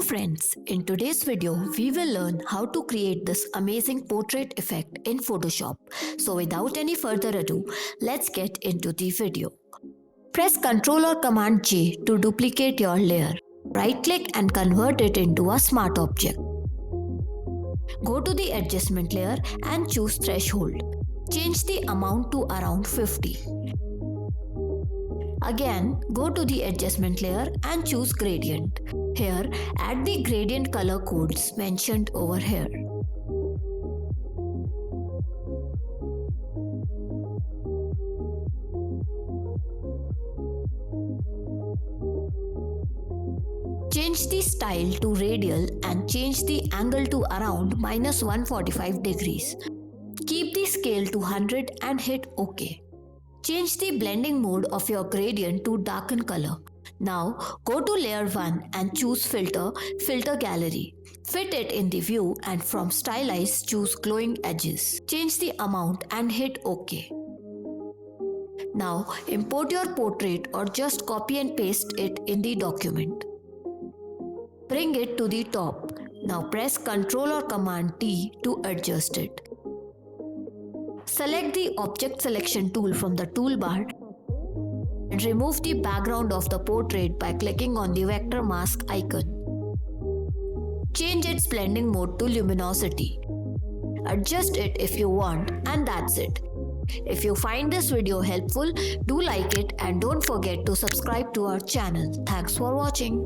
friends, in today's video we will learn how to create this amazing portrait effect in Photoshop. So without any further ado, let's get into the video. Press Ctrl or Command J to duplicate your layer. Right click and convert it into a smart object. Go to the adjustment layer and choose threshold. Change the amount to around 50. Again, go to the adjustment layer and choose gradient. Here, add the gradient color codes mentioned over here. Change the style to radial and change the angle to around -145 degrees. Keep the scale to 100 and hit OK. Change the blending mode of your gradient to darken color. Now go to layer 1 and choose filter gallery. Fit it in the view and from stylize choose glowing edges. Change the amount and hit OK. Now import your portrait or just copy and paste it in the document. Bring it to the top. Now press Ctrl or Command T to adjust it. Select the Object Selection tool from the toolbar and remove the background of the portrait by clicking on the vector mask icon. Change its blending mode to luminosity. Adjust it if you want, and that's it. If you find this video helpful, do like it and don't forget to subscribe to our channel. Thanks for watching.